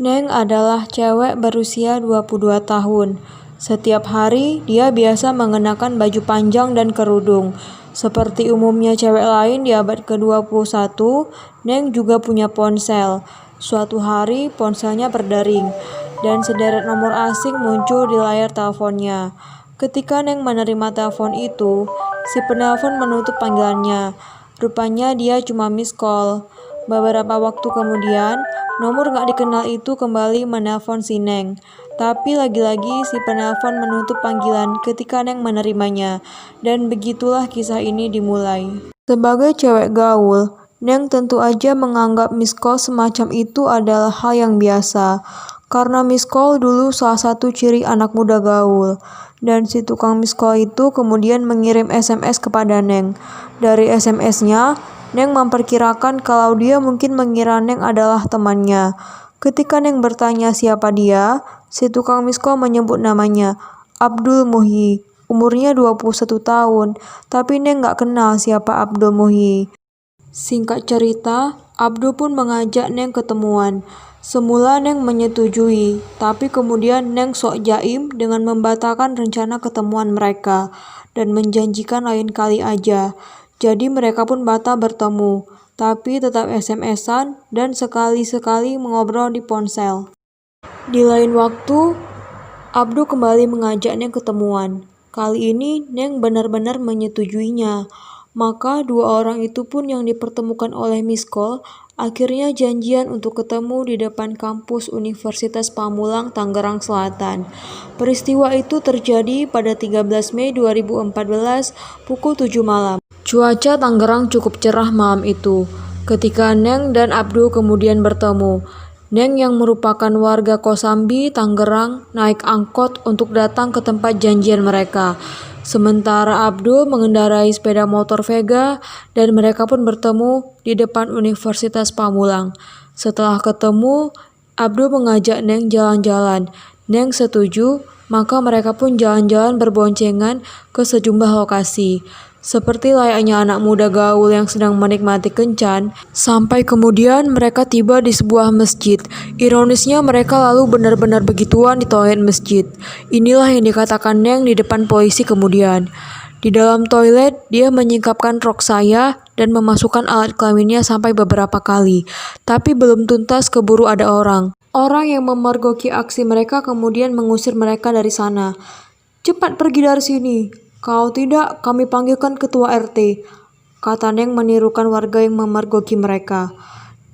Neng adalah cewek berusia 22 tahun. Setiap hari, dia biasa mengenakan baju panjang dan kerudung. Seperti umumnya cewek lain di abad ke-21, Neng juga punya ponsel. Suatu hari, ponselnya berdering, dan sederet nomor asing muncul di layar teleponnya. Ketika Neng menerima telepon itu, si penelpon menutup panggilannya. Rupanya dia cuma miss call. Beberapa waktu kemudian, nomor gak dikenal itu kembali menelpon si Neng. Tapi lagi-lagi si penelpon menutup panggilan ketika Neng menerimanya. Dan begitulah kisah ini dimulai. Sebagai cewek gaul, Neng tentu aja menganggap miss call semacam itu adalah hal yang biasa. Karena miss call dulu salah satu ciri anak muda gaul. Dan si tukang miss call itu kemudian mengirim SMS kepada Neng. Dari SMS-nya, Neng memperkirakan kalau dia mungkin mengira Neng adalah temannya. Ketika Neng bertanya siapa dia, si tukang miss call menyebut namanya, Abdul Muhyi. Umurnya 21 tahun, tapi Neng gak kenal siapa Abdul Muhyi. Singkat cerita, Abdul pun mengajak Neng ketemuan. Semula Neng menyetujui, tapi kemudian Neng sok jaim dengan membatalkan rencana ketemuan mereka dan menjanjikan lain kali aja. Jadi mereka pun batal bertemu, tapi tetap SMS-an dan sekali-sekali mengobrol di ponsel. Di lain waktu, Abdul kembali mengajak Neng ketemuan. Kali ini Neng benar-benar menyetujuinya. Maka dua orang itu pun yang dipertemukan oleh miss call akhirnya janjian untuk ketemu di depan kampus Universitas Pamulang, Tangerang Selatan. Peristiwa itu terjadi pada 13 Mei 2014 pukul 7 malam. Cuaca Tangerang cukup cerah malam itu. Ketika Neng dan Abdul kemudian bertemu, Neng yang merupakan warga Kosambi, Tangerang, naik angkot untuk datang ke tempat janjian mereka. Sementara Abdul mengendarai sepeda motor Vega dan mereka pun bertemu di depan Universitas Pamulang. Setelah ketemu, Abdul mengajak Neng jalan-jalan. Neng setuju, maka mereka pun jalan-jalan berboncengan ke sejumlah lokasi. Seperti layaknya anak muda gaul yang sedang menikmati kencan, sampai kemudian mereka tiba di sebuah masjid. Ironisnya mereka lalu benar-benar begituan di toilet masjid. Inilah yang dikatakan Neng di depan polisi kemudian. Di dalam toilet, dia menyingkapkan rok saya dan memasukkan alat kelaminnya sampai beberapa kali. Tapi belum tuntas keburu ada orang. Orang yang memergoki aksi mereka kemudian mengusir mereka dari sana. Cepat pergi dari sini. Kalau tidak, kami panggilkan ketua RT, kata Neng menirukan warga yang memergoki mereka.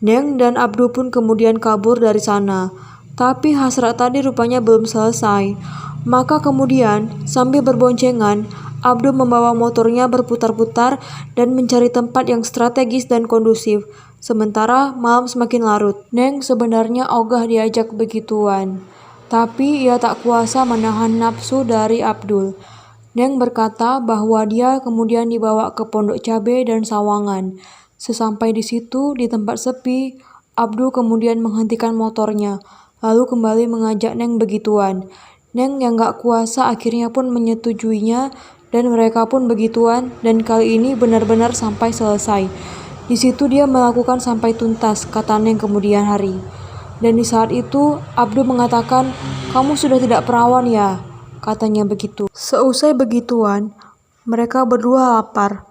Neng dan Abdul pun kemudian kabur dari sana. Tapi hasrat tadi rupanya belum selesai. Maka kemudian, sambil berboncengan, Abdul membawa motornya berputar-putar dan mencari tempat yang strategis dan kondusif. Sementara malam semakin larut. Neng sebenarnya ogah diajak begituan. Tapi ia tak kuasa menahan nafsu dari Abdul. Neng berkata bahwa dia kemudian dibawa ke Pondok Cabe dan Sawangan. Sesampai di situ, di tempat sepi, Abdul kemudian menghentikan motornya, lalu kembali mengajak Neng begituan. Neng yang gak kuasa akhirnya pun menyetujuinya, dan mereka pun begituan, dan kali ini benar-benar sampai selesai. Di situ dia melakukan sampai tuntas, kata Neng kemudian hari. Dan di saat itu, Abdul mengatakan, kamu sudah tidak perawan ya? Katanya begitu. Seusai begituan, mereka berdua lapar,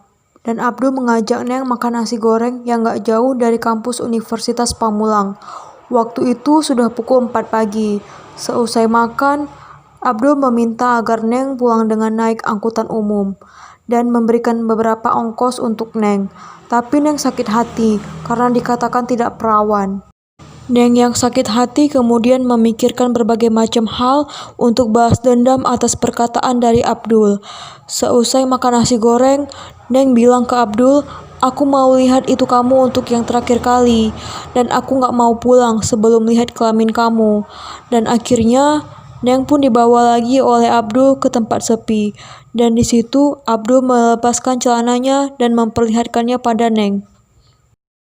dan Abdul mengajak Neng makan nasi goreng yang gak jauh dari kampus Universitas Pamulang. Waktu itu sudah pukul 4 pagi. Seusai makan, Abdul meminta agar Neng pulang dengan naik angkutan umum, dan memberikan beberapa ongkos untuk Neng. Tapi Neng sakit hati, karena dikatakan tidak perawan. Neng yang sakit hati kemudian memikirkan berbagai macam hal untuk balas dendam atas perkataan dari Abdul. Seusai makan nasi goreng, Neng bilang ke Abdul, aku mau lihat itu kamu untuk yang terakhir kali, dan aku gak mau pulang sebelum lihat kelamin kamu. Dan akhirnya, Neng pun dibawa lagi oleh Abdul ke tempat sepi, dan di situ Abdul melepaskan celananya dan memperlihatkannya pada Neng.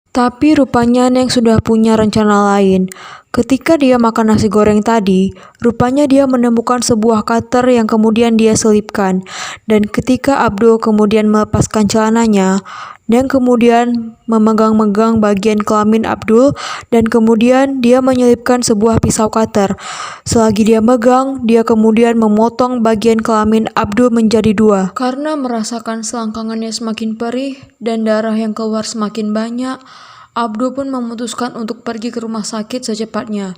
Tapi rupanya Neng sudah punya rencana lain. Ketika dia makan nasi goreng tadi, rupanya dia menemukan sebuah cutter yang kemudian dia selipkan. Dan ketika Abdul kemudian melepaskan celananya, Neng kemudian memegang-megang bagian kelamin Abdul dan kemudian dia menyelipkan sebuah pisau cutter. Selagi dia megang, dia kemudian memotong bagian kelamin Abdul menjadi dua. Karena merasakan selangkangannya semakin perih dan darah yang keluar semakin banyak, Abdul pun memutuskan untuk pergi ke rumah sakit secepatnya.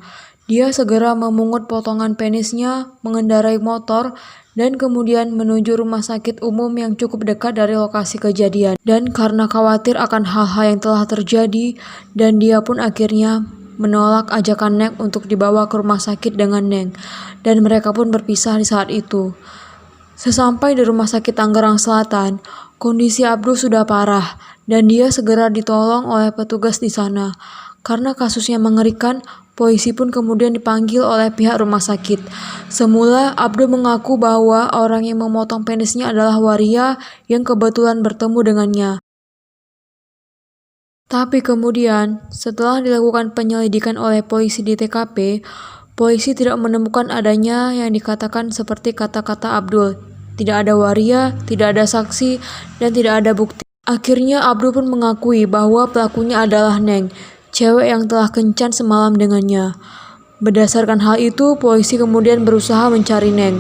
Dia segera memungut potongan penisnya, mengendarai motor, dan kemudian menuju rumah sakit umum yang cukup dekat dari lokasi kejadian. Dan karena khawatir akan hal-hal yang telah terjadi, dan dia pun akhirnya menolak ajakan Neng untuk dibawa ke rumah sakit dengan Neng. Dan mereka pun berpisah di saat itu. Sesampai di rumah sakit Tangerang Selatan, kondisi Abdul sudah parah dan dia segera ditolong oleh petugas di sana. Karena kasusnya mengerikan, polisi pun kemudian dipanggil oleh pihak rumah sakit. Semula Abdul mengaku bahwa orang yang memotong penisnya adalah waria yang kebetulan bertemu dengannya. Tapi kemudian, setelah dilakukan penyelidikan oleh polisi di TKP, polisi tidak menemukan adanya yang dikatakan seperti kata-kata Abdul. Tidak ada waria, tidak ada saksi, dan tidak ada bukti. Akhirnya Abdul pun mengakui bahwa pelakunya adalah Neng, cewek yang telah kencan semalam dengannya. Berdasarkan hal itu, polisi kemudian berusaha mencari Neng.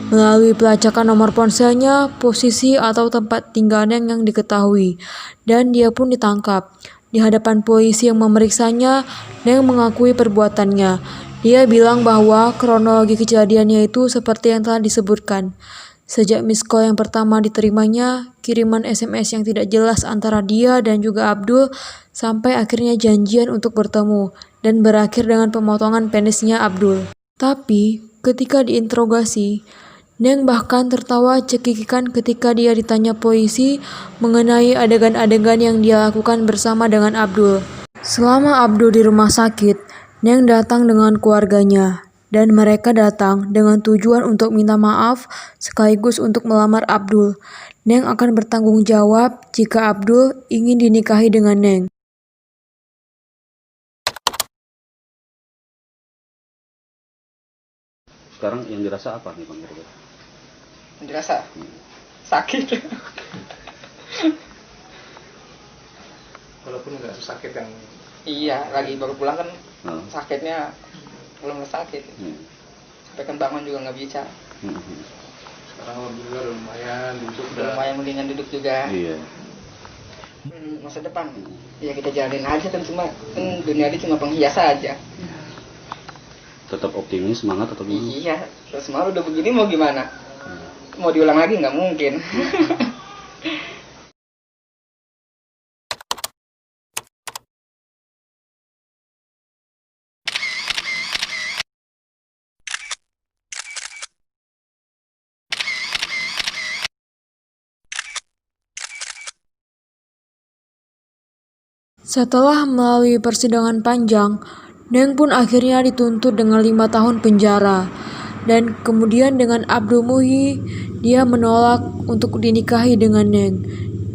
Melalui pelacakan nomor ponselnya, posisi atau tempat tinggal Neng yang diketahui. Dan dia pun ditangkap. Di hadapan polisi yang memeriksanya, Neng mengakui perbuatannya. Dia bilang bahwa kronologi kejadiannya itu seperti yang telah disebutkan. Sejak miss call yang pertama diterimanya, kiriman SMS yang tidak jelas antara dia dan juga Abdul, sampai akhirnya janjian untuk bertemu, dan berakhir dengan pemotongan penisnya Abdul. Tapi, ketika diinterogasi, Neng bahkan tertawa cekikikan ketika dia ditanya polisi mengenai adegan-adegan yang dia lakukan bersama dengan Abdul. Selama Abdul di rumah sakit, Neng datang dengan keluarganya. Dan mereka datang dengan tujuan untuk minta maaf sekaligus untuk melamar Abdul. Neng akan bertanggung jawab jika Abdul ingin dinikahi dengan Neng. Sekarang yang dirasa apa nih Bang? Yang dirasa? Sakit. Walaupun nggak sakit yang Iya, lagi baru pulang kan sakitnya belum sakit. Sampai kan bangun juga nggak bisa. sekarang alhamdulillah udah lumayan duduk, Lumayan mendingan duduk juga. Iya. Masa depan ya kita jalanin aja kan, cuma kan dunia ini cuma penghias aja. Tetap optimis, semangat atau gimana? Iya, terus malu udah begini mau gimana? Mau diulang lagi nggak mungkin. Setelah melalui persidangan panjang, Neng pun akhirnya dituntut dengan 5 tahun penjara. Dan kemudian dengan Abdul Muhyi, dia menolak untuk dinikahi dengan Neng.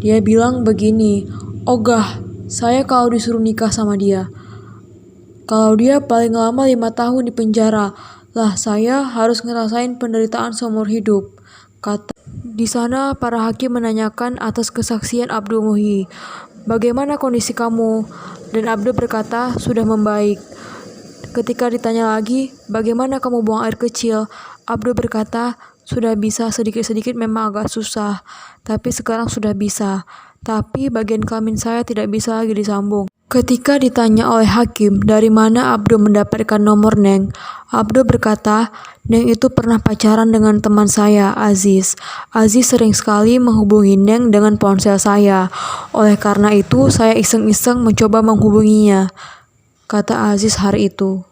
Dia bilang begini, "Ogah, saya kalau disuruh nikah sama dia. Kalau dia paling lama 5 tahun di penjara, lah saya harus ngerasain penderitaan seumur hidup," kata. Di sana para hakim menanyakan atas kesaksian Abdul Muhyi, "Bagaimana kondisi kamu?" Dan Abdul berkata sudah membaik. Ketika ditanya lagi, "Bagaimana kamu buang air kecil?" Abdul berkata, "Sudah bisa, sedikit-sedikit memang agak susah, tapi sekarang sudah bisa. Tapi bagian kelamin saya tidak bisa lagi disambung." Ketika ditanya oleh hakim dari mana Abdul mendapatkan nomor Neng, Abdul berkata, "Neng itu pernah pacaran dengan teman saya, Aziz. Aziz sering sekali menghubungi Neng dengan ponsel saya. Oleh karena itu, saya iseng-iseng mencoba menghubunginya," kata Aziz hari itu.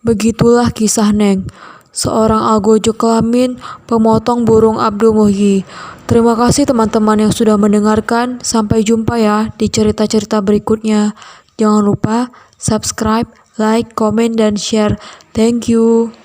Begitulah kisah Neng, seorang algojo kelamin pemotong burung Abdul Muhyi. Terima kasih teman-teman yang sudah mendengarkan. Sampai jumpa ya di cerita-cerita berikutnya. Jangan lupa subscribe, like, komen, dan share. Thank you.